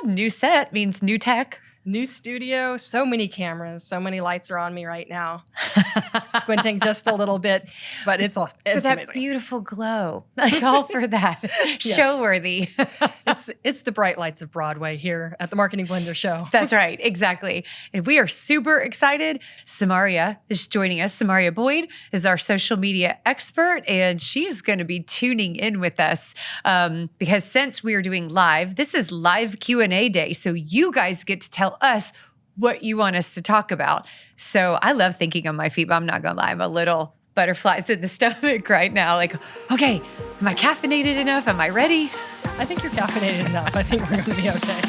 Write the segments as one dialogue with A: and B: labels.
A: New set means new tech.
B: New studio, so many cameras, so many lights are on me right now. Squinting just a little bit, but it's awesome. It's
A: that
B: amazing.
A: Beautiful glow, like all for that.
B: Yes.
A: Show worthy.
B: It's the bright lights of Broadway here at the Marketing Blender Show.
A: That's right, exactly. And we are super excited. Samaria is joining us. Samaria Boyd is our social media expert, and she is going to be tuning in with us because since we are doing live, this is live Q&A day, so you guys get to tell us what you want us to talk about. So I love thinking on my feet, but I'm not going to lie. I'm a little butterflies in the stomach right now. Like, okay, am I caffeinated enough? Am I ready?
B: I think you're caffeinated enough. I think we're going to be okay.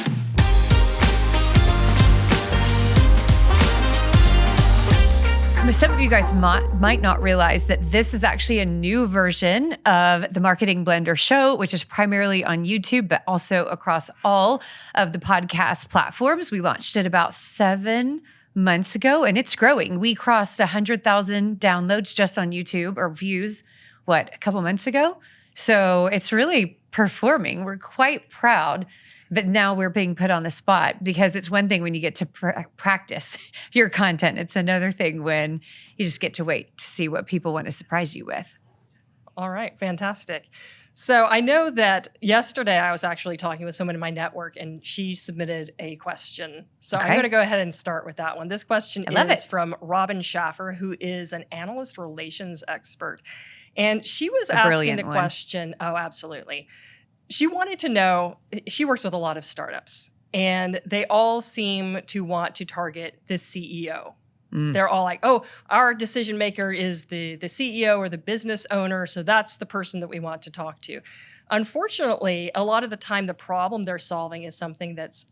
A: Some of you guys might not realize that this is actually a new version of the Marketing Blender Show, which is primarily on YouTube, but also across all of the podcast platforms. We launched it about 7 months ago, and it's growing. We crossed 100,000 downloads just on YouTube, or views, a couple months ago? So it's really performing. We're quite proud. But now we're being put on the spot because it's one thing when you get to practice your content. It's another thing when you just get to wait to see what people want to surprise you with.
B: All right, fantastic. So I know that yesterday I was actually talking with someone in my network and she submitted a question. So I'm going to go ahead and start with that one. This question is from Robin Schaffer, who is an analyst relations expert. And she was asking the question, oh, absolutely. She wanted to know, she works with a lot of startups, and they all seem to want to target the CEO. They're all like, oh, our decision maker is the CEO or the business owner, so that's the person that we want to talk to. Unfortunately, a lot of the time, the problem they're solving is something that's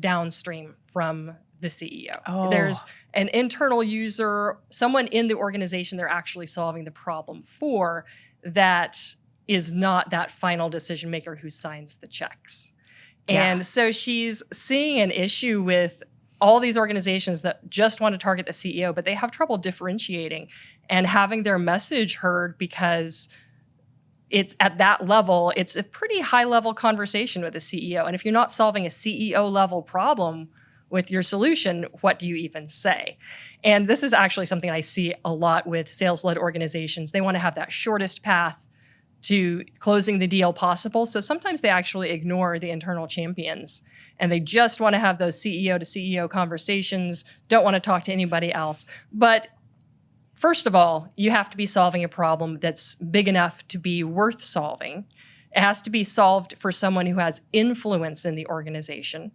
B: downstream from the CEO. Oh. There's an internal user, someone in the organization they're actually solving the problem for that is not that final decision maker who signs the checks. Yeah. And so she's seeing an issue with all these organizations that just want to target the CEO, but they have trouble differentiating and having their message heard because it's at that level, it's a pretty high level conversation with the CEO. And if you're not solving a CEO level problem with your solution, what do you even say? And this is actually something I see a lot with sales-led organizations. They want to have that shortest path to closing the deal possible. So sometimes they actually ignore the internal champions and they just want to have those CEO to CEO conversations, don't want to talk to anybody else. But first of all, you have to be solving a problem that's big enough to be worth solving. It has to be solved for someone who has influence in the organization.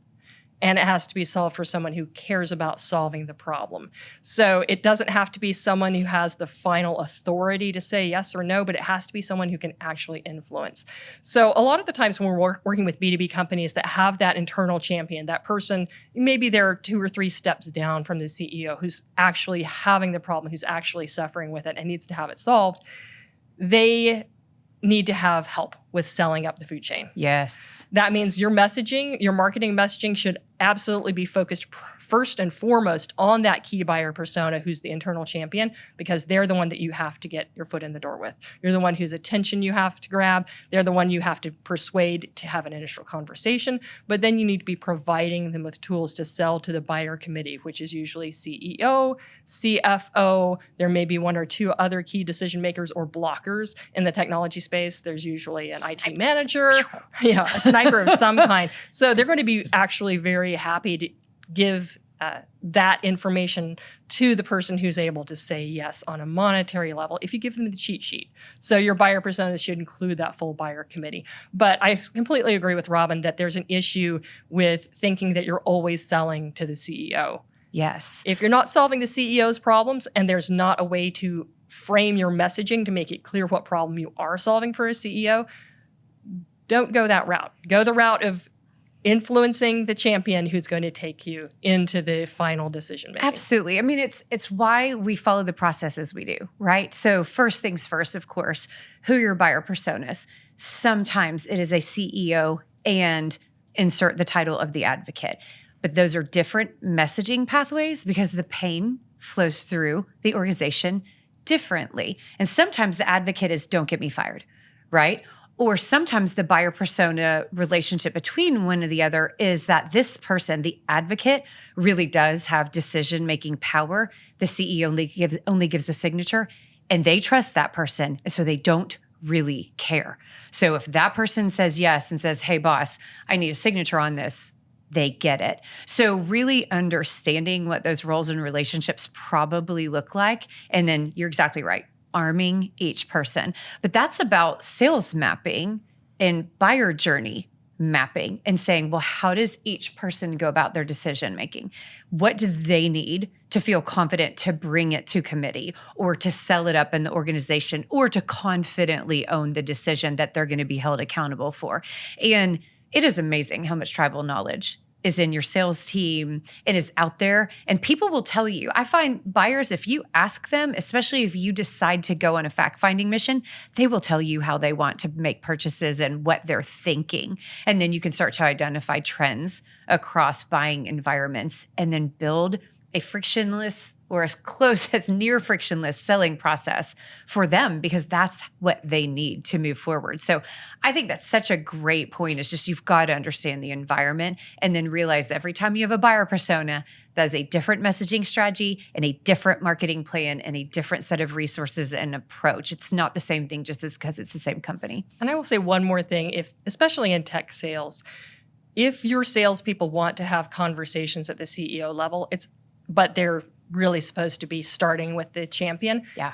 B: And it has to be solved for someone who cares about solving the problem. So it doesn't have to be someone who has the final authority to say yes or no, but it has to be someone who can actually influence. So a lot of the times when we're working with B2B companies that have that internal champion, that person, maybe they're 2 or 3 steps down from the CEO who's actually having the problem, who's actually suffering with it and needs to have it solved, they need to have help with selling up the food chain.
A: Yes.
B: That means your messaging, your marketing messaging should absolutely be focused first and foremost on that key buyer persona who's the internal champion, because they're the one that you have to get your foot in the door with. You're the one whose attention you have to grab. They're the one you have to persuade to have an initial conversation. But then you need to be providing them with tools to sell to the buyer committee, which is usually CEO, CFO. There may be 1 or 2 other key decision makers or blockers in the technology space. There's usually an IT manager, a sniper of some kind. So they're going to be actually very happy to give that information to the person who's able to say yes on a monetary level if you give them the cheat sheet. So your buyer personas should include that full buyer committee. But I completely agree with Robin that there's an issue with thinking that you're always selling to the CEO.
A: Yes.
B: If you're not solving the CEO's problems and there's not a way to frame your messaging to make it clear what problem you are solving for a CEO, don't go that route. Go the route of influencing the champion who's going to take you into the final decision making.
A: Absolutely. I mean, it's why we follow the processes we do, right? So first things first, of course, who are your buyer personas? Sometimes it is a CEO and insert the title of the advocate. But those are different messaging pathways because the pain flows through the organization differently. And sometimes the advocate is don't get me fired, right? Or sometimes the buyer persona relationship between one and the other is that this person, the advocate, really does have decision-making power. The CEO only gives a signature, and they trust that person, so they don't really care. So if that person says yes and says, hey, boss, I need a signature on this, they get it. So really understanding what those roles and relationships probably look like, and then you're exactly right, arming each person. But that's about sales mapping and buyer journey mapping and saying, well, how does each person go about their decision making? What do they need to feel confident to bring it to committee or to sell it up in the organization or to confidently own the decision that they're going to be held accountable for? And it is amazing how much tribal knowledge is in your sales team and is out there. And people will tell you. I find buyers, if you ask them, especially if you decide to go on a fact-finding mission, they will tell you how they want to make purchases and what they're thinking. And then you can start to identify trends across buying environments and then build a frictionless or as close as near frictionless selling process for them because that's what they need to move forward. So I think that's such a great point. It's just you've got to understand the environment and then realize every time you have a buyer persona, that is a different messaging strategy and a different marketing plan and a different set of resources and approach. It's not the same thing just as because it's the same company.
B: And I will say one more thing, especially in tech sales, if your salespeople want to have conversations at the CEO level, but they're really supposed to be starting with the champion.
A: Yeah.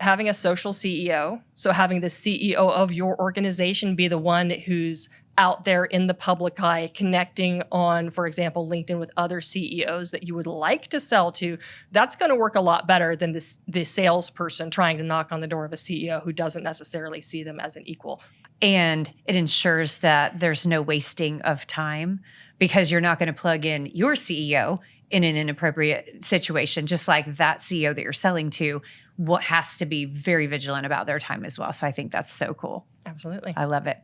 B: Having a social CEO, so having the CEO of your organization be the one who's out there in the public eye, connecting on, for example, LinkedIn with other CEOs that you would like to sell to, that's going to work a lot better than the salesperson trying to knock on the door of a CEO who doesn't necessarily see them as an equal.
A: And it ensures that there's no wasting of time because you're not going to plug in your CEO in an inappropriate situation, just like that CEO that you're selling to, what has to be very vigilant about their time as well. So I think that's so cool.
B: Absolutely.
A: I love it.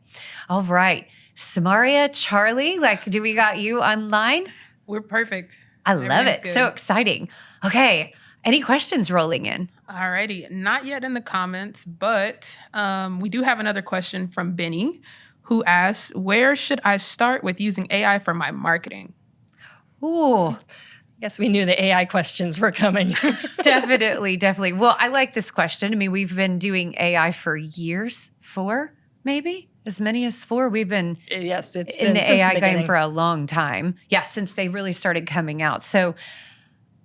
A: All right. Samaria, Charlie, do we got you online?
C: We're perfect.
A: I love it. Good. So exciting. Okay. Any questions rolling in?
C: Alrighty. Not yet in the comments, but we do have another question from Benny who asks, where should I start with using AI for my marketing?
A: Ooh.
B: Guess we knew the AI questions were coming.
A: Definitely. Well, I like this question. I mean, we've been doing AI for years, 4, maybe as many as 4. We've been
B: it's been
A: in the AI game for a long time. Yeah, since they really started coming out. So,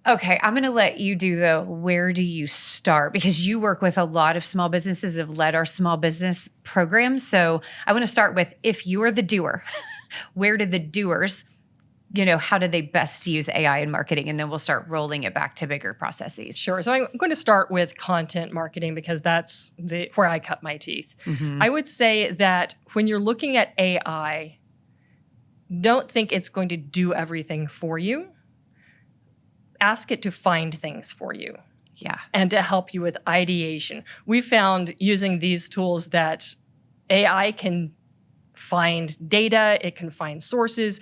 A: okay, I'm going to let you do the where do you start because you work with a lot of small businesses, have led our small business program. So I want to start with if you're the doer, where do the doers how do they best use AI in marketing? And then we'll start rolling it back to bigger processes.
B: Sure. So I'm going to start with content marketing because that's where I cut my teeth. Mm-hmm. I would say that when you're looking at AI, don't think it's going to do everything for you. Ask it to find things for you.
A: Yeah.
B: And to help you with ideation. We found using these tools that AI can find data, it can find sources,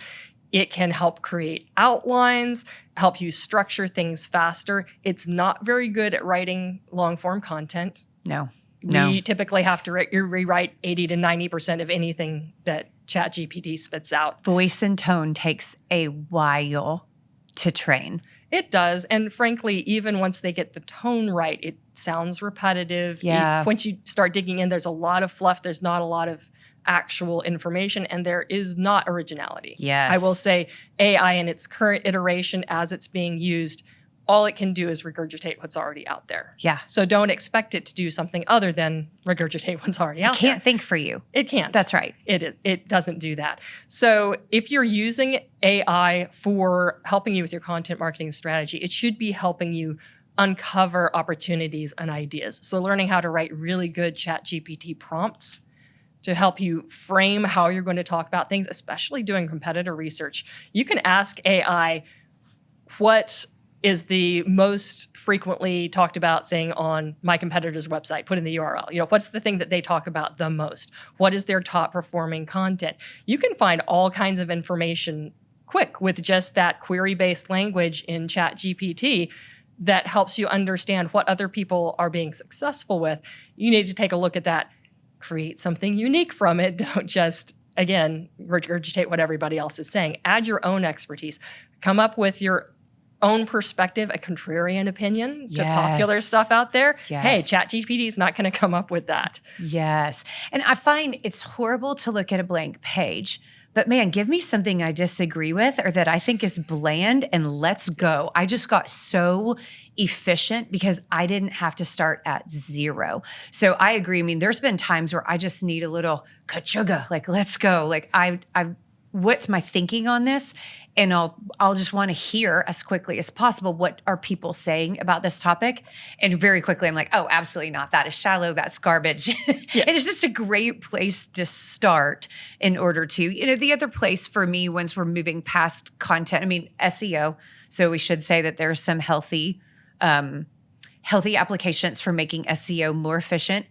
B: it can help create outlines, help you structure things faster. It's not very good at writing long-form content.
A: No.
B: We typically have to rewrite 80 to 90% of anything that ChatGPT spits out.
A: Voice and tone takes a while to train.
B: It does. And frankly, even once they get the tone right, it sounds repetitive.
A: Yeah.
B: Once you start digging in, there's a lot of fluff. There's not a lot of actual information, and there is not originality.
A: Yes.
B: I will say AI in its current iteration as it's being used, all it can do is regurgitate what's already out there.
A: Yeah.
B: So don't expect it to do something other than regurgitate what's already out there.
A: It can't think for you.
B: It can't.
A: That's right.
B: It doesn't do that. So if you're using AI for helping you with your content marketing strategy, it should be helping you uncover opportunities and ideas. So learning how to write really good ChatGPT prompts to help you frame how you're going to talk about things, especially doing competitor research. You can ask AI, what is the most frequently talked about thing on my competitor's website? Put in the URL. What's the thing that they talk about the most? What is their top performing content? You can find all kinds of information quick with just that query-based language in ChatGPT that helps you understand what other people are being successful with. You need to take a look at that. create something unique from it. Don't just, again, regurgitate what everybody else is saying. Add your own expertise. Come up with your own perspective, a contrarian opinion to popular stuff out there.
A: Yes.
B: Hey, ChatGPT is not going to come up with that.
A: Yes. And I find it's horrible to look at a blank page, but man, give me something I disagree with or that I think is bland and let's go. I just got so efficient because I didn't have to start at zero. So I agree. I mean, there's been times where I just need a little kachuga, like, let's go. Like what's my thinking on this? And I'll just want to hear as quickly as possible what are people saying about this topic. And very quickly, I'm like, oh, absolutely not. That is shallow. That's garbage. Yes. And it's just a great place to start in order to, the other place for me, once we're moving past content, I mean, SEO. So we should say that there's some healthy applications for making SEO more efficient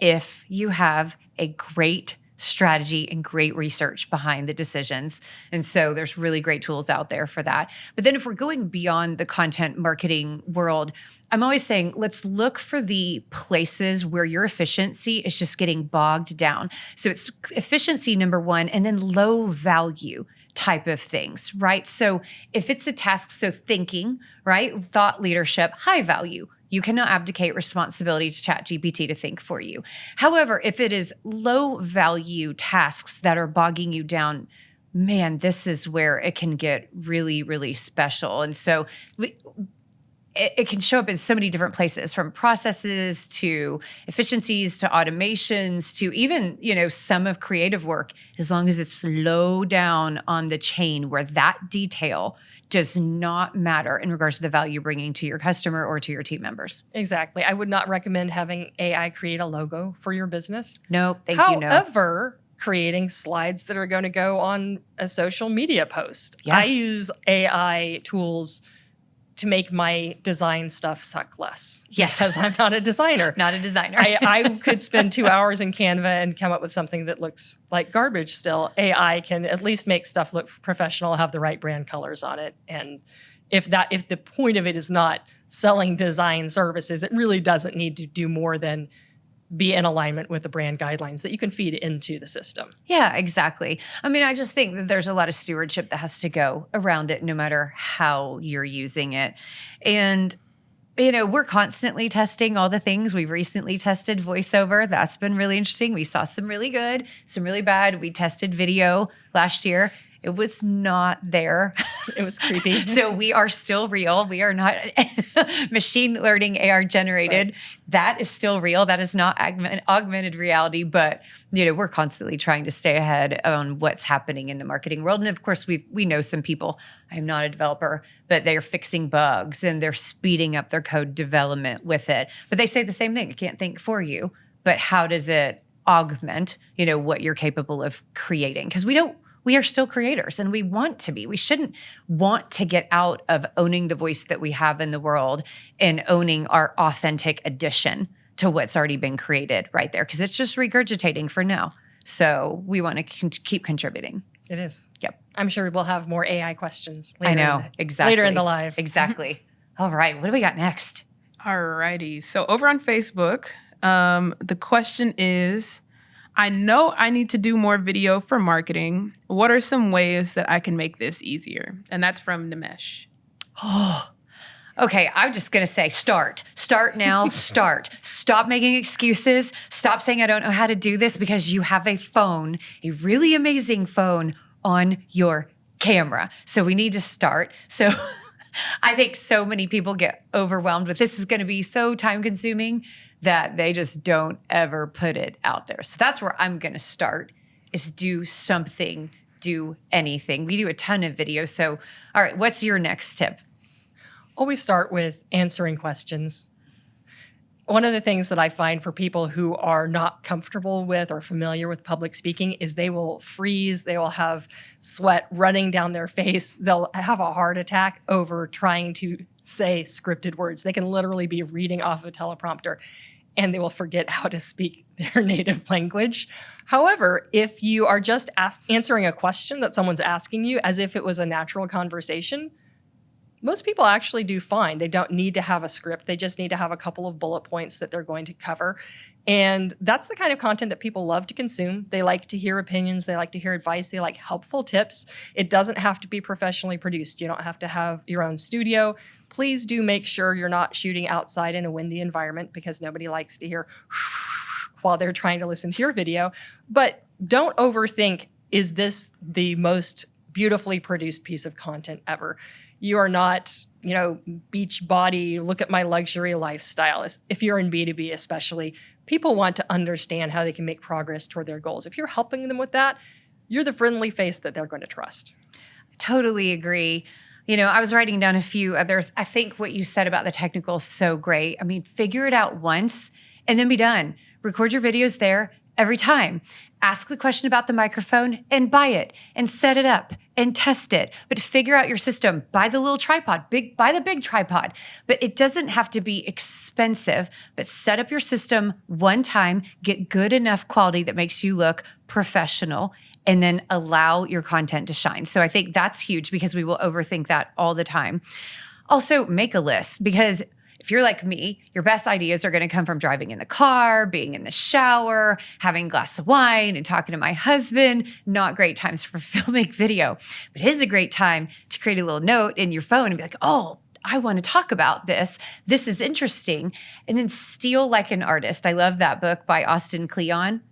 A: if you have a great strategy and great research behind the decisions. And so there's really great tools out there for that. But then if we're going beyond the content marketing world, I'm always saying, let's look for the places where your efficiency is just getting bogged down. So it's efficiency, number one, and then low value type of things, right? So if it's a task, so thinking, right? Thought leadership, high value. You cannot abdicate responsibility to ChatGPT to think for you. However, if it is low value tasks that are bogging you down, man, this is where it can get really, really special. And so it can show up in so many different places, from processes to efficiencies to automations to even, some of creative work, as long as it's low down on the chain where that detail does not matter in regards to the value you're bringing to your customer or to your team members.
B: Exactly. I would not recommend having AI create a logo for your business.
A: No, thank you. No.
B: However, creating slides that are going to go on a social media post.
A: Yeah.
B: I use AI tools to make my design stuff suck less.
A: Yes.
B: Because I'm not a designer.
A: Not a designer.
B: I could spend 2 hours in Canva and come up with something that looks like garbage still. AI can at least make stuff look professional, have the right brand colors on it. And if the point of it is not selling design services, it really doesn't need to do more than be in alignment with the brand guidelines that you can feed into the system.
A: Yeah, exactly. I mean, I just think that there's a lot of stewardship that has to go around it, no matter how you're using it. And, we're constantly testing all the things. We recently tested voiceover. That's been really interesting. We saw some really good, some really bad. We tested video last year. It was not there.
B: It was creepy.
A: So we are still real. We are not machine learning AR generated.
B: Right.
A: That is still real. That is not augmented reality. But we're constantly trying to stay ahead on what's happening in the marketing world. And of course, we know some people. I'm not a developer, but they are fixing bugs and they're speeding up their code development with it. But they say the same thing. I can't think for you. But how does it augment, what you're capable of creating? Because we are still creators and we want to be. We shouldn't want to get out of owning the voice that we have in the world and owning our authentic addition to what's already been created right there, because it's just regurgitating for now. So we want to keep contributing.
B: It is.
A: Yep.
B: I'm sure we'll have more AI questions later.
A: I know. Exactly.
B: Later in the live.
A: Exactly. All right. What do we got next?
C: All righty. So over on Facebook, the question is, I know I need to do more video for marketing. What are some ways that I can make this easier? And that's from Nimesh.
A: Oh, okay. I'm just going to say start. Start now. Start. Stop making excuses. Stop saying I don't know how to do this because you have a phone, a really amazing phone on your camera. So we need to start. So I think so many people get overwhelmed with this is going to be so time consuming that they just don't ever put it out there. So that's where I'm going to start, is do something, do anything. We do a ton of videos. So, all right, what's your next tip?
B: Always start with answering questions. One of the things that I find for people who are not comfortable with or familiar with public speaking is they will freeze, they will have sweat running down their face, they'll have a heart attack over trying to say scripted words. They can literally be reading off a teleprompter and they will forget how to speak their native language. However, if you are just answering a question that someone's asking you as if it was a natural conversation, most people actually do fine. They don't need to have a script. They just need to have a couple of bullet points that they're going to cover. And that's the kind of content that people love to consume. They like to hear opinions. They like to hear advice. They like helpful tips. It doesn't have to be professionally produced. You don't have to have your own studio. Please do make sure you're not shooting outside in a windy environment, because nobody likes to hear while they're trying to listen to your video. But don't overthink, is this the most beautifully produced piece of content ever? You are not, beach body, look at my luxury lifestyle. If you're in B2B especially, people want to understand how they can make progress toward their goals. If you're helping them with that, you're the friendly face that they're going to trust.
A: Totally agree. I was writing down a few others. I think what you said about the technical is so great. I mean, figure it out once and then be done. Record your videos there every time. Ask the question about the microphone and buy it and set it up and test it. But figure out your system. Buy the little tripod, buy the big tripod. But it doesn't have to be expensive, but set up your system one time, get good enough quality that makes you look professional, and then allow your content to shine. So I think that's huge, because we will overthink that all the time. Also, make a list, because if you're like me, your best ideas are going to come from driving in the car, being in the shower, having a glass of wine, and talking to my husband. Not great times for filming video, but it is a great time to create a little note in your phone and be like, oh, I want to talk about this. This is interesting. And then steal like an artist. I love that book by Austin Kleon.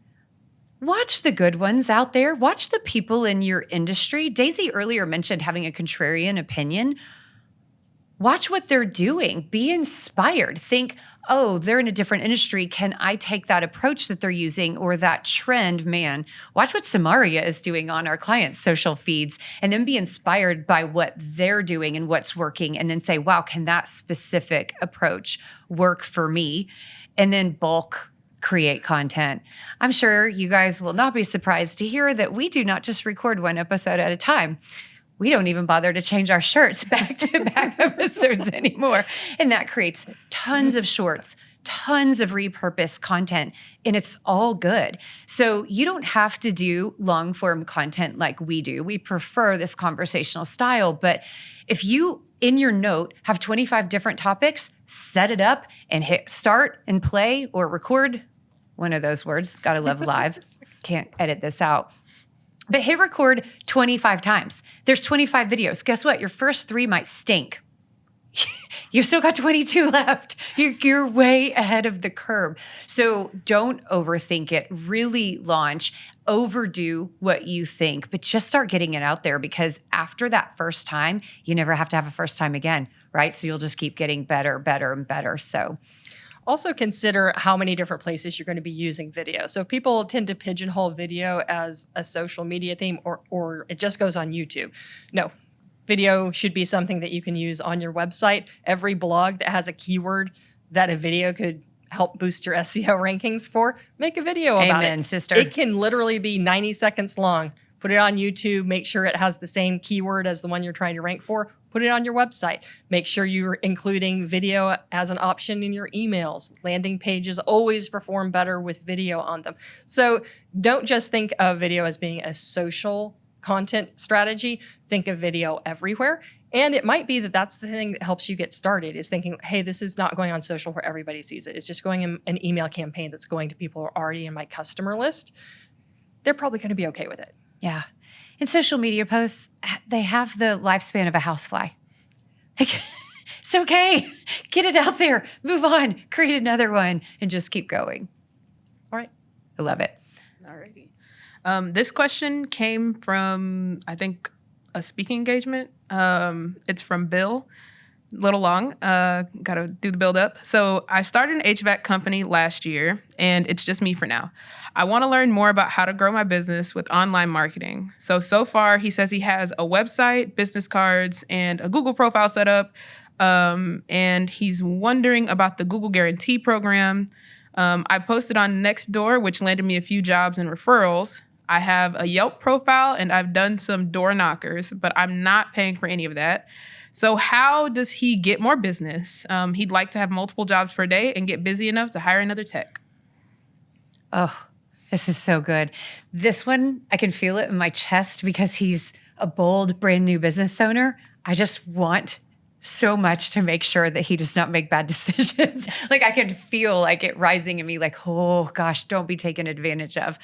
A: Watch the good ones out there. Watch the people in your industry. Daisy earlier mentioned having a contrarian opinion. Watch what they're doing. Be inspired. Think, oh, they're in a different industry. Can I take that approach that they're using, or that trend? Man, watch what Samaria is doing on our clients' social feeds, and then be inspired by what they're doing and what's working, and then say, wow, can that specific approach work for me? And then bulk create content. I'm sure you guys will not be surprised to hear that we do not just record one episode at a time. We don't even bother to change our shirts back-to-back episodes anymore. And that creates tons of shorts, tons of repurposed content, and it's all good. So you don't have to do long-form content like we do. We prefer this conversational style. But if you, in your note, have 25 different topics, set it up and hit start and play or record. One of those words. Gotta love live. Can't edit this out. But hit record 25 times. There's 25 videos. Guess what? Your first 3 might stink. You've still got 22 left. You're way ahead of the curve. So don't overthink it. Really launch. Overdo what you think, but just start getting it out there, because after that first time, you never have to have a first time again, right? So you'll just keep getting better, and better. So
B: also consider how many different places you're going to be using video. So people tend to pigeonhole video as a social media theme, or it just goes on YouTube. No, video should be something that you can use on your website. Every blog that has a keyword that a video could help boost your SEO rankings for, make a video about it.
A: Amen, sister.
B: It can literally be 90 seconds long. Put it on YouTube. Make sure it has the same keyword as the one you're trying to rank for. Put it on your website. Make sure you're including video as an option in your emails. Landing pages always perform better with video on them. So don't just think of video as being a social content strategy. Think of video everywhere. And it might be that that's the thing that helps you get started, is thinking, hey, this is not going on social where everybody sees it. It's just going in an email campaign that's going to people who are already in my customer list. They're probably going to be okay with it.
A: Yeah. And social media posts, they have the lifespan of a housefly. Like, it's okay. Get it out there. Move on. Create another one and just keep going.
B: All right.
A: I love it.
C: Alrighty. This question came from, I think, a speaking engagement. It's from Bill. Little long. Got to do the build up. So I started an HVAC company last year, and it's just me for now. I want to learn more about how to grow my business with online marketing. So far, he says he has a website, business cards, and a Google profile set up. And he's wondering about the Google Guarantee program. I posted on Nextdoor, which landed me a few jobs and referrals. I have a Yelp profile, and I've done some door knockers, but I'm not paying for any of that. So how does he get more business? He'd like to have multiple jobs per day and get busy enough to hire another tech.
A: Oh, this is so good. This one, I can feel it in my chest because he's a bold, brand new business owner. I just want so much to make sure that he does not make bad decisions. Yes. Like I can feel like it rising in me like, oh gosh, don't be taken advantage of.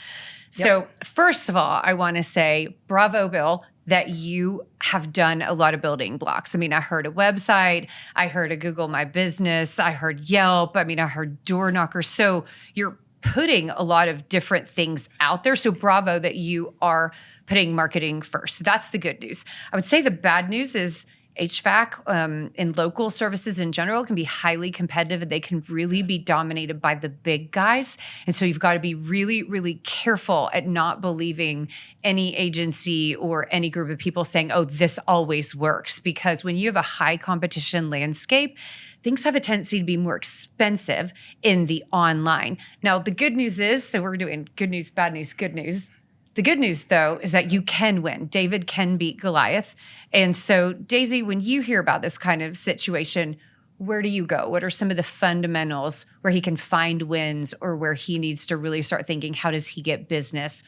A: Yep. So first of all, I want to say bravo, Bill, that you have done a lot of building blocks. I mean, I heard a website, I heard a Google My Business, I heard Yelp, I heard door knockers. So you're putting a lot of different things out there. So bravo that you are putting marketing first. So that's the good news. I would say the bad news is HVAC and local services in general can be highly competitive, and they can really be dominated by the big guys. And so you've got to be really, really careful at not believing any agency or any group of people saying, oh, this always works. Because when you have a high competition landscape, things have a tendency to be more expensive in the online. Now, the good news is, so we're doing good news, bad news, good news. The good news, though, is that you can win. David can beat Goliath. And so, Daisy, when you hear about this kind of situation, where do you go? What are some of the fundamentals where he can find wins, or where he needs to really start thinking, how does he get business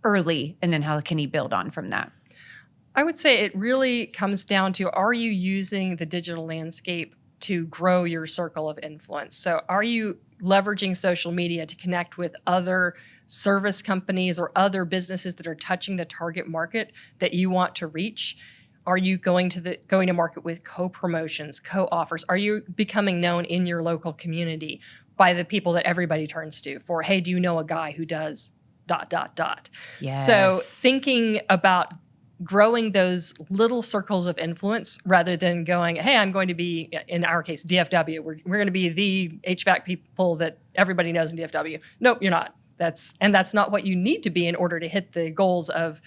A: early? And then how can he build on from that?
B: I would say it really comes down to, are you using the digital landscape to grow your circle of influence? So are you leveraging social media to connect with other service companies or other businesses that are touching the target market that you want to reach? Are you going to market with co-promotions, co-offers? Are you becoming known in your local community by the people that everybody turns to for, hey, do you know a guy who does ...
A: Yes.
B: So thinking about growing those little circles of influence rather than going, hey, I'm going to be, in our case, DFW. We're going to be the HVAC people that everybody knows in DFW. Nope, you're not. That's not what you need to be in order to hit the goals of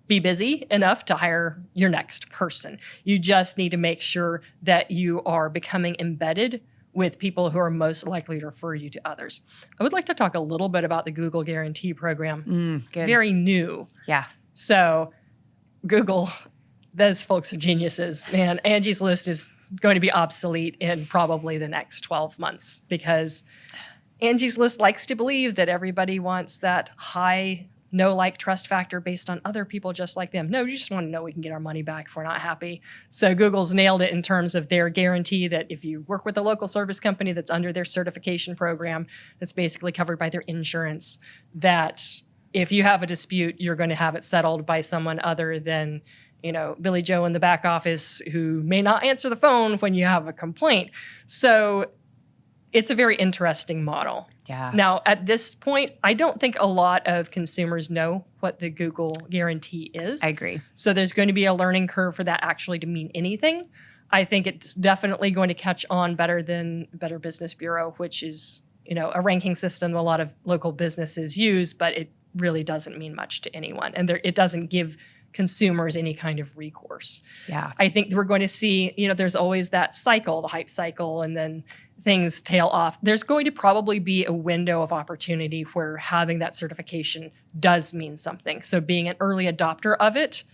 B: be busy enough to hire your next person. You just need to make sure that you are becoming embedded with people who are most likely to refer you to others. I would like to talk a little bit about the Google Guarantee Program.
A: Good.
B: Very new.
A: Yeah.
B: So Google, those folks are geniuses. Man, Angie's List is going to be obsolete in probably the next 12 months because Angie's List likes to believe that everybody wants that high know-like trust factor based on other people just like them. No, we just want to know we can get our money back if we're not happy. So Google's nailed it in terms of their guarantee that if you work with a local service company that's under their certification program, that's basically covered by their insurance, that if you have a dispute, you're going to have it settled by someone other than, Billy Joe in the back office who may not answer the phone when you have a complaint. So it's a very interesting model.
A: Yeah.
B: Now, at this point, I don't think a lot of consumers know what the Google guarantee is.
A: I agree.
B: So there's going to be a learning curve for that actually to mean anything. I think it's definitely going to catch on better than Better Business Bureau, which is, a ranking system a lot of local businesses use, but it really doesn't mean much to anyone. And it doesn't give consumers any kind of recourse.
A: Yeah.
B: I think we're going to see, there's always that cycle, the hype cycle, and then things tail off. There's going to probably be a window of opportunity where having that certification does mean something. So being an early adopter of it,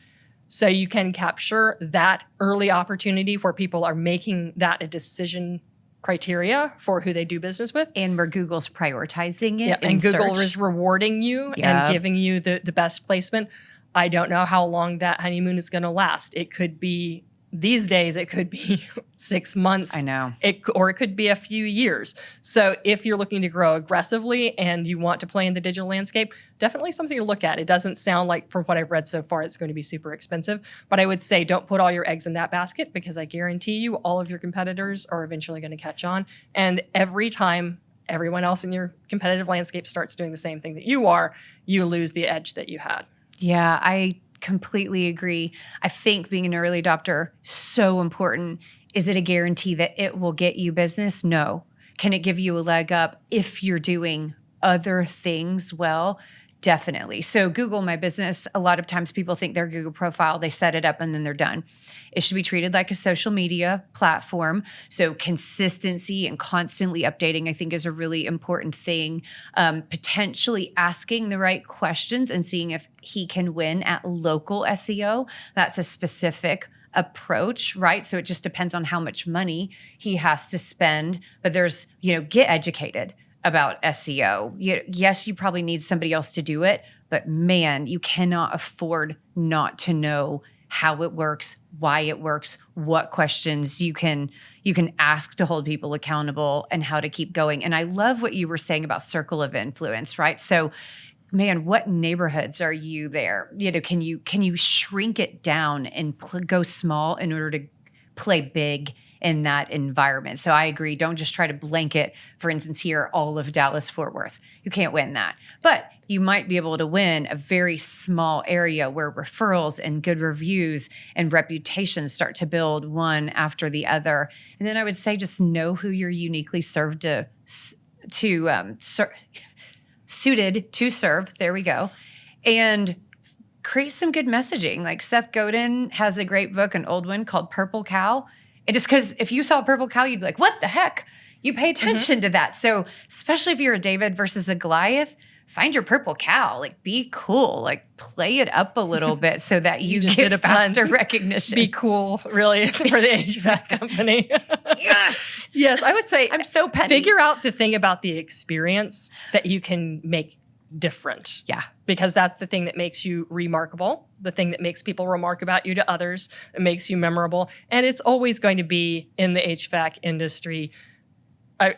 B: so you can capture that early opportunity where people are making that a decision criteria for who they do business with.
A: And where Google's prioritizing it.
B: And Google
A: search.
B: is rewarding you and giving you the best placement. I don't know how long that honeymoon is going to last. It could be, these days, it could be 6 months.
A: I know.
B: Or it could be a few years. So if you're looking to grow aggressively and you want to play in the digital landscape, definitely something to look at. It doesn't sound like, from what I've read so far, it's going to be super expensive. But I would say don't put all your eggs in that basket, because I guarantee you all of your competitors are eventually going to catch on. And every time everyone else in your competitive landscape starts doing the same thing that you are, you lose the edge that you had.
A: Yeah, I completely agree. I think being an early adopter, so important. Is it a guarantee that it will get you business? No. Can it give you a leg up if you're doing other things well? Definitely. So Google My Business, a lot of times people think their Google profile, they set it up and then they're done. It should be treated like a social media platform. So consistency and constantly updating, I think, is a really important thing. Potentially asking the right questions and seeing if he can win at local SEO. That's a specific approach, right? So it just depends on how much money he has to spend. But there's, get educated about SEO. Yes, you probably need somebody else to do it, but man, you cannot afford not to know how it works, why it works, what questions you can ask to hold people accountable, and how to keep going. And I love what you were saying about circle of influence, right? So, man, what neighborhoods are you there? Can you shrink it down and go small in order to play big in that environment? So I agree. Don't just try to blanket, for instance, here, all of Dallas-Fort Worth. You can't win that. But you might be able to win a very small area where referrals and good reviews and reputations start to build one after the other. And then I would say just know who you're uniquely suited to serve. There we go. And create some good messaging. Like Seth Godin has a great book, an old one called Purple Cow. And just because if you saw a purple cow, you'd be like, what the heck? You pay attention to that. So especially if you're a David versus a Goliath, find your purple cow, like be cool, like play it up a little bit so that you get faster recognition.
B: Be cool, really, for the HVAC company.
A: Yes.
B: Yes, I would say
A: I'm so petty.
B: Figure out the thing about the experience that you can make different.
A: Yeah.
B: Because that's the thing that makes you remarkable, the thing that makes people remark about you to others, it makes you memorable. And it's always going to be in the HVAC industry,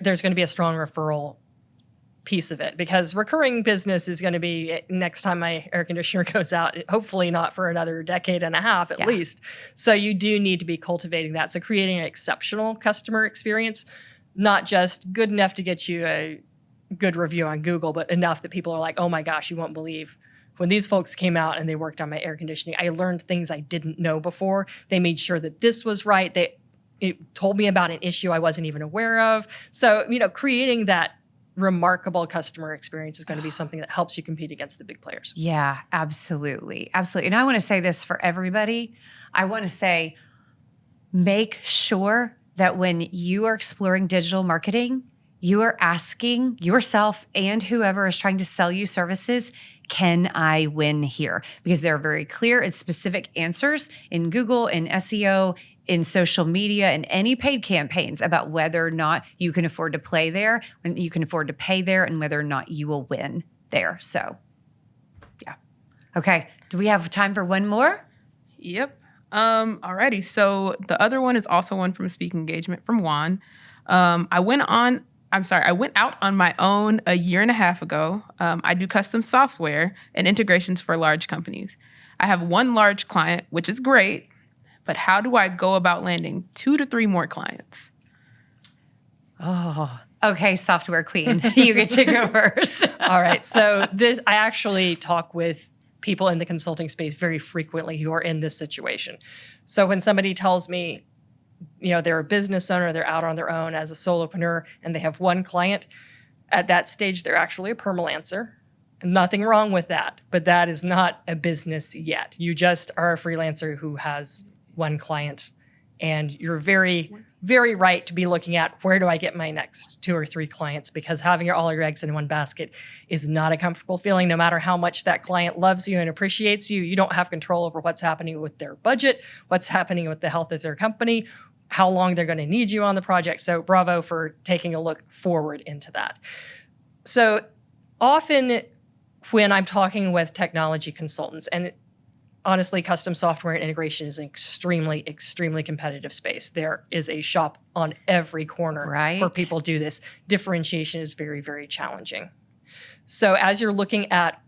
B: there's going to be a strong referral piece of it, because recurring business is going to be next time my air conditioner goes out, hopefully not for another decade and a half at least. So you do need to be cultivating that. So creating an exceptional customer experience, not just good enough to get you a good review on Google, but enough that people are like, oh my gosh, you won't believe when these folks came out and they worked on my air conditioning. I learned things I didn't know before. They made sure that this was right. It told me about an issue I wasn't even aware of. So, creating that remarkable customer experience is going to be something that helps you compete against the big players.
A: Yeah, absolutely. Absolutely. And I want to say this for everybody. I want to say, make sure that when you are exploring digital marketing, you are asking yourself and whoever is trying to sell you services, can I win here? Because there are very clear and specific answers in Google, in SEO, in social media, and any paid campaigns about whether or not you can afford to play there, when you can afford to pay there, and whether or not you will win there. So, yeah. Okay. Do we have time for one more?
C: Yep. Alrighty. So the other one is also one from a speaking engagement from Juan. I went out on my own a year and a half ago. I do custom software and integrations for large companies. I have one large client, which is great, but how do I go about landing 2 to 3 more clients?
A: Oh, okay, software queen. You get to go first.
B: All right. So I actually talk with people in the consulting space very frequently who are in this situation. So when somebody tells me, they're a business owner, they're out on their own as a solopreneur, and they have one client, at that stage, they're actually a permalancer. Nothing wrong with that, but that is not a business yet. You just are a freelancer who has one client, and you're very, very right to be looking at, where do I get my next 2 or 3 clients? Because having all your eggs in one basket is not a comfortable feeling. No matter how much that client loves you and appreciates you, you don't have control over what's happening with their budget, what's happening with the health of their company, how long they're going to need you on the project. So bravo for taking a look forward into that. So often when I'm talking with technology consultants, and honestly, custom software and integration is an extremely, extremely competitive space. There is a shop on every corner where people do this. Differentiation is very, very challenging. So as you're looking at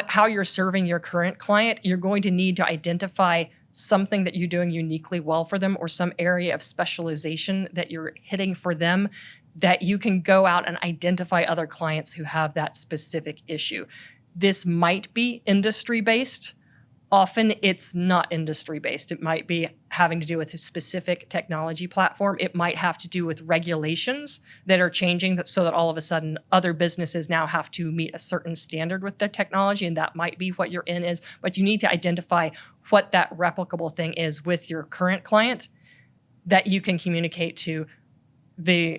B: how you're serving your current client, you're going to need to identify something that you're doing uniquely well for them, or some area of specialization that you're hitting for them, that you can go out and identify other clients who have that specific issue. This might be industry-based. Often it's not industry-based. It might be having to do with a specific technology platform. It might have to do with regulations that are changing so that all of a sudden other businesses now have to meet a certain standard with their technology, and that might be what your in is. But you need to identify what that replicable thing is with your current client that you can communicate to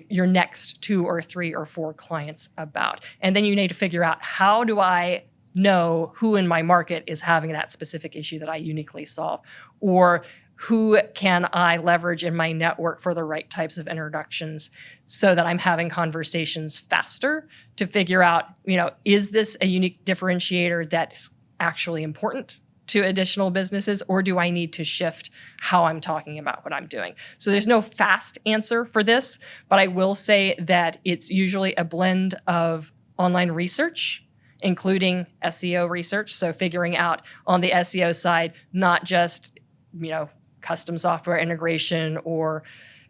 B: your next 2 or 3 or 4 clients about. And then you need to figure out, how do I know who in my market is having that specific issue that I uniquely solve? Or who can I leverage in my network for the right types of introductions so that I'm having conversations faster to figure out, is this a unique differentiator that's actually important to additional businesses, or do I need to shift how I'm talking about what I'm doing? So there's no fast answer for this, but I will say that it's usually a blend of online research, including SEO research. So figuring out on the SEO side, not just, custom software integration or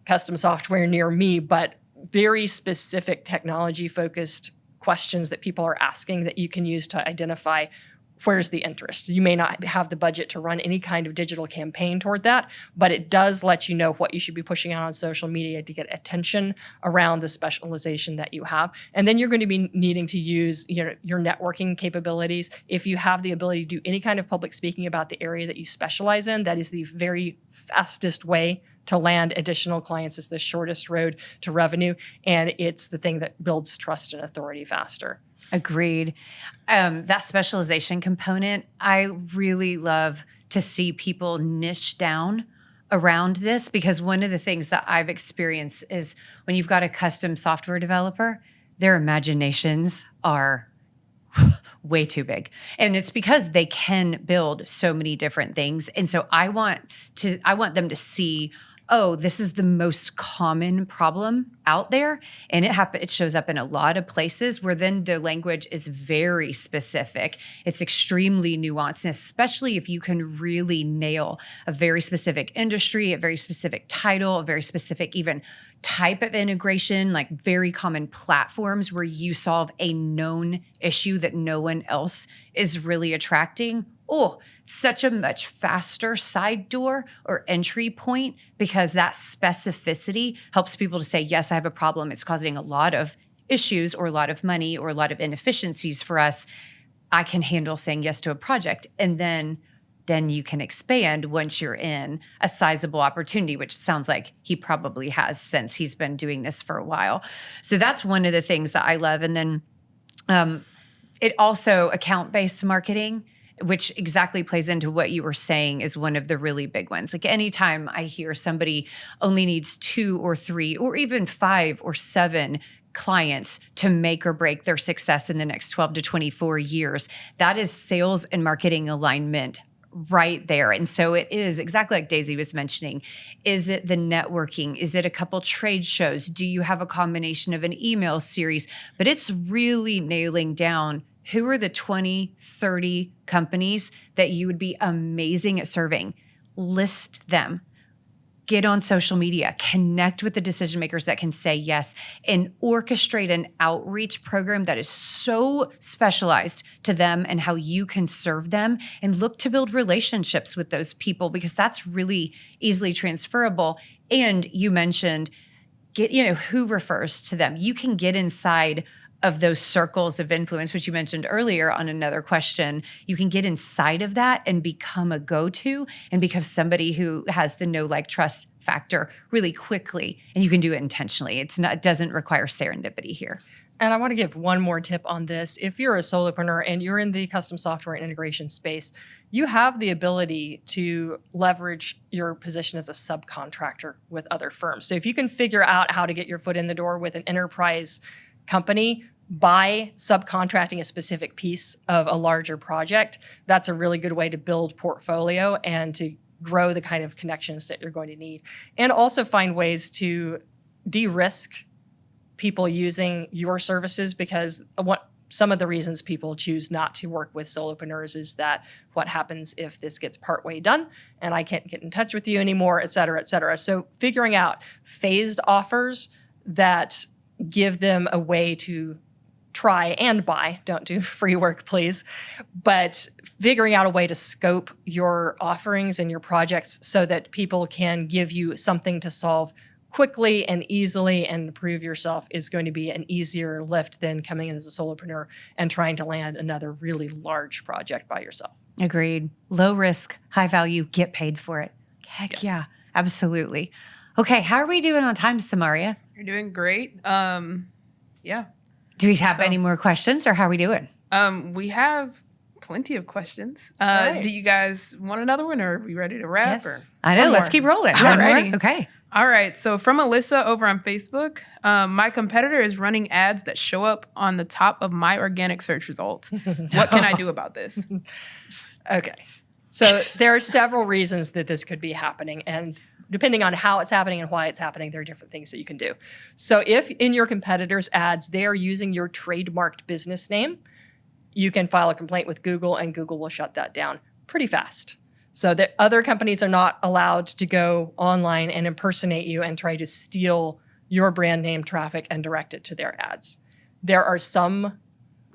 B: custom software near me, but very specific technology-focused questions that people are asking that you can use to identify where's the interest. You may not have the budget to run any kind of digital campaign toward that, but it does let you know what you should be pushing out on social media to get attention around the specialization that you have. And then you're going to be needing to use your networking capabilities. If you have the ability to do any kind of public speaking about the area that you specialize in, that is the very fastest way to land additional clients. It's the shortest road to revenue, and it's the thing that builds trust and authority faster.
A: Agreed. That specialization component, I really love to see people niche down around this, because one of the things that I've experienced is when you've got a custom software developer, their imaginations are way too big. And it's because they can build so many different things. And so I want them to see, oh, this is the most common problem out there. And it shows up in a lot of places where then the language is very specific. It's extremely nuanced, and especially if you can really nail a very specific industry, a very specific title, a very specific even type of integration, like very common platforms where you solve a known issue that no one else is really attracting. Oh, such a much faster side door or entry point, because that specificity helps people to say, yes, I have a problem. It's causing a lot of issues or a lot of money or a lot of inefficiencies for us. I can handle saying yes to a project. And then you can expand once you're in a sizable opportunity, which sounds like he probably has since he's been doing this for a while. So that's one of the things that I love. And then it also account-based marketing, which exactly plays into what you were saying, is one of the really big ones. Like anytime I hear somebody only needs 2 or 3 or even 5 or 7 clients to make or break their success in the next 12 to 24 years, that is sales and marketing alignment right there. And so it is exactly like Daisy was mentioning. Is it the networking? Is it a couple trade shows? Do you have a combination of an email series? But it's really nailing down who are the 20, 30 companies that you would be amazing at serving. List them. Get on social media. Connect with the decision makers that can say yes, and orchestrate an outreach program that is so specialized to them and how you can serve them, and look to build relationships with those people, because that's really easily transferable. And you mentioned who refers to them. You can get inside of those circles of influence, which you mentioned earlier on another question. You can get inside of that and become a go-to and become somebody who has the know, like, trust factor really quickly. And you can do it intentionally. It doesn't require serendipity here.
B: And I want to give one more tip on this. If you're a solopreneur and you're in the custom software and integration space, you have the ability to leverage your position as a subcontractor with other firms. So if you can figure out how to get your foot in the door with an enterprise company by subcontracting a specific piece of a larger project, that's a really good way to build portfolio and to grow the kind of connections that you're going to need. And also find ways to de-risk people using your services, because some of the reasons people choose not to work with solopreneurs is that what happens if this gets partway done and I can't get in touch with you anymore, et cetera, et cetera. So figuring out phased offers that give them a way to try and buy, don't do free work, please, but figuring out a way to scope your offerings and your projects so that people can give you something to solve quickly and easily and prove yourself is going to be an easier lift than coming in as a solopreneur and trying to land another really large project by yourself.
A: Agreed. Low risk, high value, get paid for it. Heck yes. Yeah, absolutely. Okay, how are we doing on time, Samaria?
C: You're doing great. Yeah.
A: Do we have any more questions, or how are we doing?
C: We have plenty of questions.
B: Right.
C: Do you guys want another one, or are we ready to wrap?
B: Yes.
A: I know. Let's keep rolling.
C: All right.
A: Okay.
C: All right. So from Alyssa over on Facebook, my competitor is running ads that show up on the top of my organic search results. What can I do about this?
B: Okay. So there are several reasons that this could be happening. And depending on how it's happening and why it's happening, there are different things that you can do. So if in your competitors' ads, they are using your trademarked business name, you can file a complaint with Google and Google will shut that down pretty fast. So that other companies are not allowed to go online and impersonate you and try to steal your brand name traffic and direct it to their ads. There are some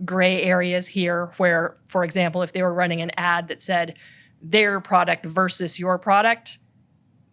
B: gray areas here where, for example, if they were running an ad that said their product versus your product,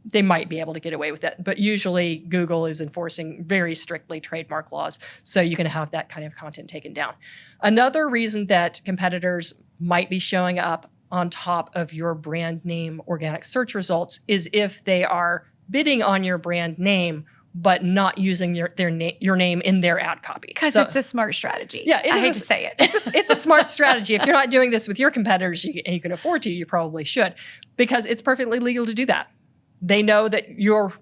B: they might be able to get away with it. But usually Google is enforcing very strictly trademark laws, so you can have that kind of content taken down. Another reason that competitors might be showing up on top of your brand name organic search results is if they are bidding on your brand name but not using your name in their ad copy.
A: Because it's a smart strategy.
B: Yeah,
A: I hate to say it.
B: It's a smart strategy. If you're not doing this with your competitors and you can afford to, you probably should, because it's perfectly legal to do that. They know that your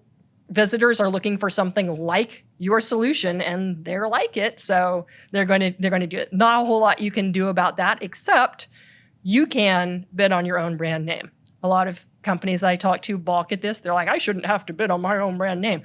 B: visitors are looking for something like your solution and they're like it, so they're going to do it. Not a whole lot you can do about that, except you can bid on your own brand name. A lot of companies that I talk to balk at this. They're like, I shouldn't have to bid on my own brand name.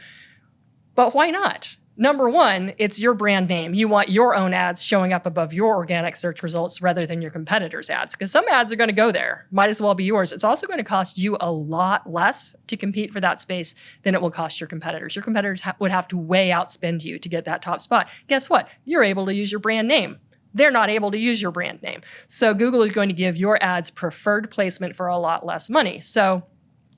B: But why not? Number one, it's your brand name. You want your own ads showing up above your organic search results rather than your competitors' ads, because some ads are going to go there. Might as well be yours. It's also going to cost you a lot less to compete for that space than it will cost your competitors. Your competitors would have to way outspend you to get that top spot. Guess what? You're able to use your brand name. They're not able to use your brand name. So Google is going to give your ads preferred placement for a lot less money. So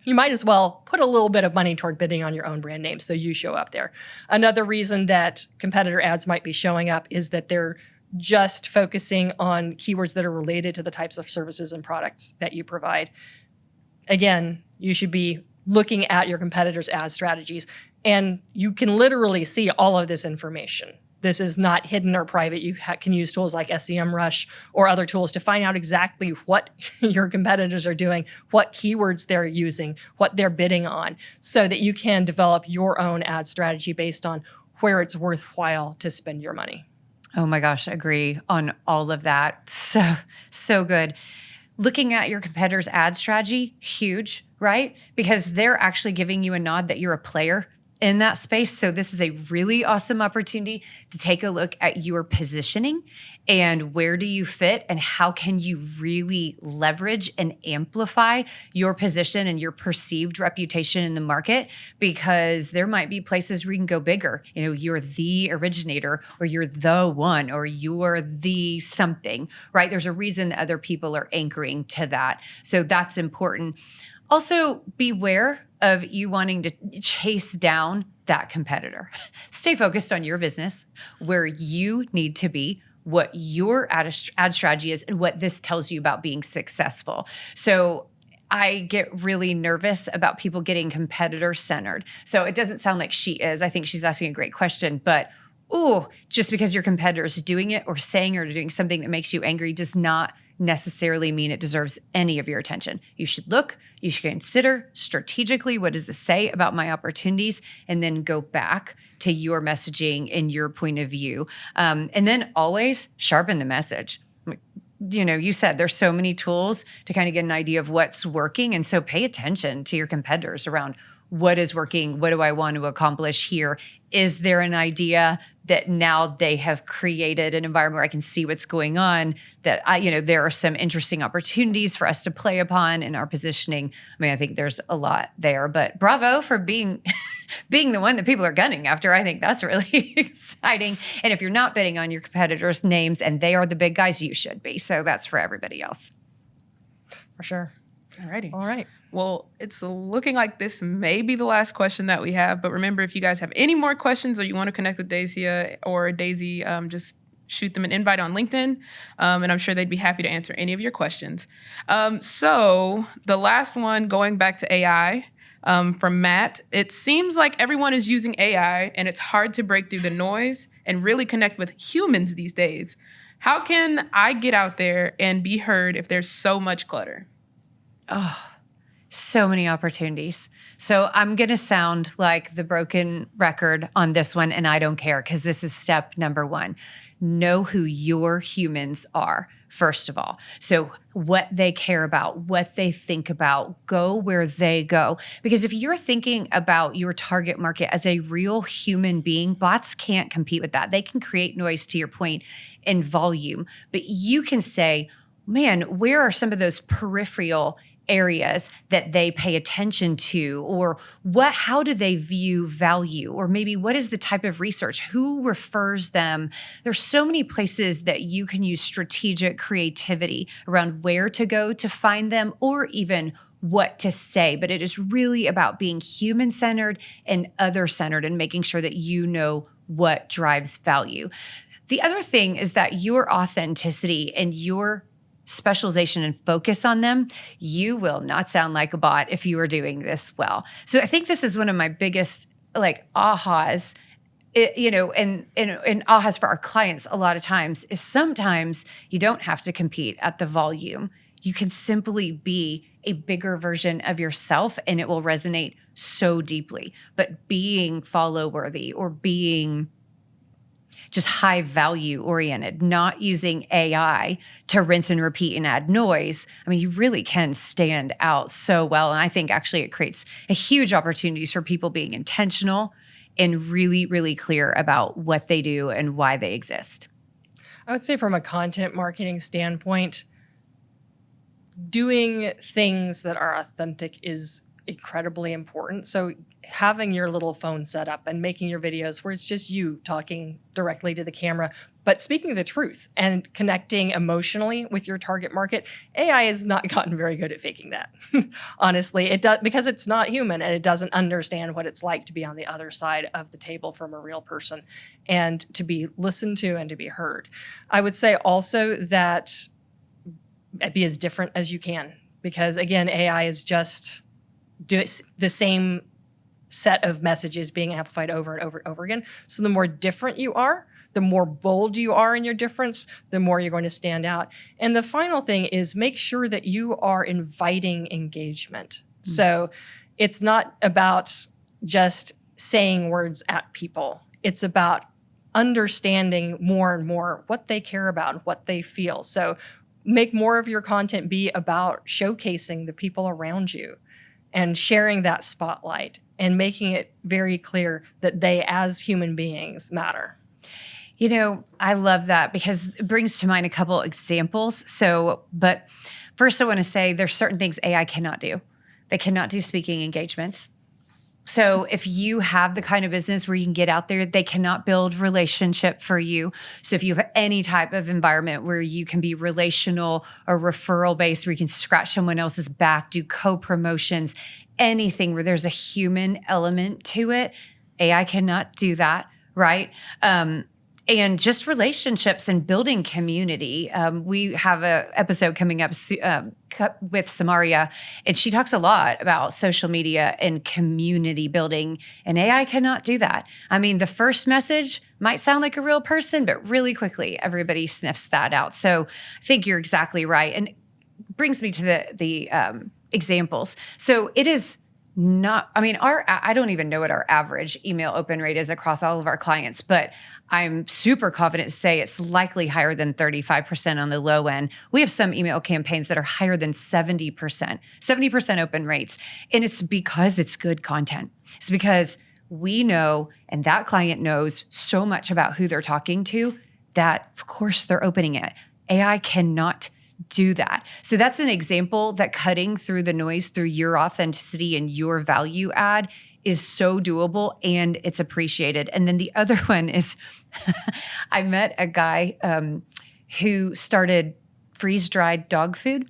B: you might as well put a little bit of money toward bidding on your own brand name so you show up there. Another reason that competitor ads might be showing up is that they're just focusing on keywords that are related to the types of services and products that you provide. Again, you should be looking at your competitors' ad strategies, and you can literally see all of this information. This is not hidden or private. You can use tools like SEMrush or other tools to find out exactly what your competitors are doing, what keywords they're using, what they're bidding on, so that you can develop your own ad strategy based on where it's worthwhile to spend your money.
A: Oh my gosh, agree on all of that. So good. Looking at your competitor's ad strategy, huge, right? Because they're actually giving you a nod that you're a player in that space. So this is a really awesome opportunity to take a look at your positioning and where do you fit and how can you really leverage and amplify your position and your perceived reputation in the market, because there might be places where you can go bigger. You know, you're the originator or you're the one or you're the something, right? There's a reason that other people are anchoring to that. So that's important. Also, beware of you wanting to chase down that competitor. Stay focused on your business, where you need to be, what your ad strategy is, and what this tells you about being successful. So I get really nervous about people getting competitor-centered. So it doesn't sound like she is. I think she's asking a great question, but just because your competitor is doing it or saying or doing something that makes you angry does not necessarily mean it deserves any of your attention. You should look, you should consider strategically, what does this say about my opportunities, and then go back to your messaging and your point of view. And then always sharpen the message. You know, you said there's so many tools to kind of get an idea of what's working. And so pay attention to your competitors around what is working, what do I want to accomplish here? Is there an idea that now they have created an environment where I can see what's going on, that there are some interesting opportunities for us to play upon in our positioning? I mean, I think there's a lot there, but bravo for being the one that people are gunning after. I think that's really exciting. And if you're not bidding on your competitors' names and they are the big guys, you should be. So that's for everybody else.
B: For sure.
C: Alrighty.
B: All right.
C: Well, it's looking like this may be the last question that we have. But remember, if you guys have any more questions or you want to connect with Dacia or Daisy, just shoot them an invite on LinkedIn. And I'm sure they'd be happy to answer any of your questions. So the last one, going back to AI, from Matt, it seems like everyone is using AI and it's hard to break through the noise and really connect with humans these days. How can I get out there and be heard if there's so much clutter?
A: Oh, so many opportunities. So I'm going to sound like the broken record on this one, and I don't care, because this is step number one. Know who your humans are, first of all. So what they care about, what they think about, go where they go. Because if you're thinking about your target market as a real human being, bots can't compete with that. They can create noise, to your point, in volume, but you can say, man, where are some of those peripheral areas that they pay attention to, or how do they view value, or maybe what is the type of research, who refers them? There's so many places that you can use strategic creativity around where to go to find them, or even what to say. But it is really about being human-centered and other-centered and making sure that you know what drives value. The other thing is that your authenticity and your specialization and focus on them, you will not sound like a bot if you are doing this well. So I think this is one of my biggest ahas, and ahas for our clients a lot of times is sometimes you don't have to compete at the volume. You can simply be a bigger version of yourself and it will resonate so deeply. But being follow worthy or being just high value oriented, not using AI to rinse and repeat and add noise. I mean, you really can stand out so well. And I think actually it creates a huge opportunities for people being intentional and really, really clear about what they do and why they exist.
B: I would say from a content marketing standpoint, doing things that are authentic is incredibly important. So having your little phone set up and making your videos where it's just you talking directly to the camera, but speaking the truth and connecting emotionally with your target market, AI has not gotten very good at faking that. Honestly, it does, because it's not human and it doesn't understand what it's like to be on the other side of the table from a real person and to be listened to and to be heard. I would say also that be as different as you can, because again, AI is just the same set of messages being amplified over and over and over again. So the more different you are, the more bold you are in your difference, the more you're going to stand out. And the final thing is make sure that you are inviting engagement. Mm-hmm. So it's not about just saying words at people. It's about understanding more and more what they care about and what they feel. So make more of your content be about showcasing the people around you and sharing that spotlight and making it very clear that they as human beings matter.
A: You know, I love that because it brings to mind a couple examples. But first I want to say there's certain things AI cannot do. They cannot do speaking engagements. So if you have the kind of business where you can get out there, they cannot build relationship for you. So if you have any type of environment where you can be relational or referral based, where you can scratch someone else's back, do co-promotions, anything where there's a human element to it, AI cannot do that, right? And just relationships and building community. We have an episode coming up with Samaria, and she talks a lot about social media and community building, and AI cannot do that. I mean, the first message might sound like a real person, but really quickly, everybody sniffs that out. So I think you're exactly right. And it brings me to the examples. So it is not, I mean, I don't even know what our average email open rate is across all of our clients, but I'm super confident to say it's likely higher than 35% on the low end. We have some email campaigns that are higher than 70% open rates. And it's because it's good content. It's because we know, and that client knows so much about who they're talking to, that of course they're opening it. AI cannot do that. So that's an example that cutting through the noise through your authenticity and your value add is so doable and it's appreciated. And then the other one is I met a guy who started freeze-dried dog food.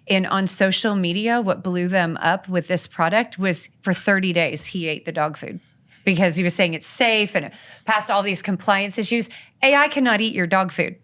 A: And on social media, what blew them up with this product was for 30 days, he ate the dog food because he was saying it's safe and it passed all these compliance issues. AI cannot eat your dog food.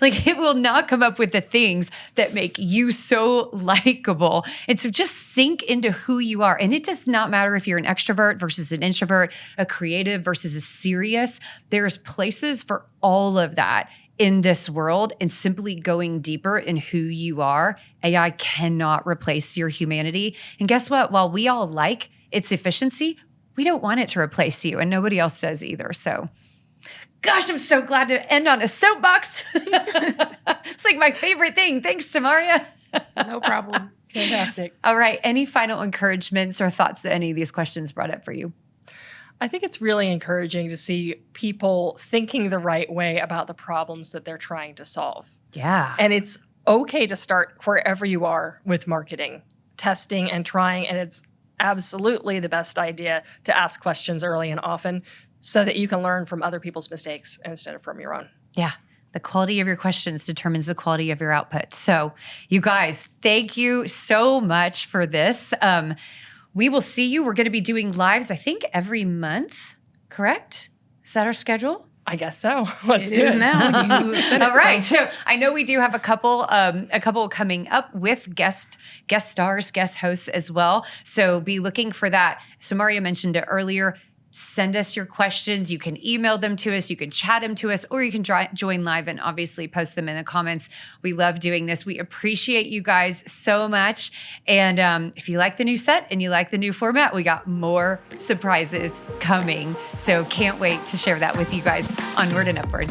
A: Like it will not come up with the things that make you so likable. And so just sink into who you are. And it does not matter if you're an extrovert versus an introvert, a creative versus a serious. There's places for all of that in this world, and simply going deeper in who you are. AI cannot replace your humanity. And guess what? While we all like its efficiency, we don't want it to replace you, and nobody else does either. So Gosh, I'm so glad to end on a soapbox. It's like my favorite thing. Thanks, Samaria.
C: No problem.
B: Fantastic.
A: All right. Any final encouragements or thoughts that any of these questions brought up for you?
B: I think it's really encouraging to see people thinking the right way about the problems that they're trying to solve.
A: Yeah.
B: And it's okay to start wherever you are with marketing, testing and trying. And it's absolutely the best idea to ask questions early and often so that you can learn from other people's mistakes instead of from your own.
A: Yeah. The quality of your questions determines the quality of your output. So you guys, thank you so much for this. We will see you. We're going to be doing lives, I think, every month, correct? Is that our schedule?
B: I guess so. Let's
C: It
B: do
C: is
B: it
C: now. You said it.
A: All right. So I know we do have a couple coming up with guest stars, guest hosts as well. So be looking for that. Samaria mentioned it earlier. Send us your questions. You can email them to us. You can chat them to us, or you can join live and obviously post them in the comments. We love doing this. We appreciate you guys so much. And if you like the new set and you like the new format, we got more surprises coming. So can't wait to share that with you guys. Onward and upward.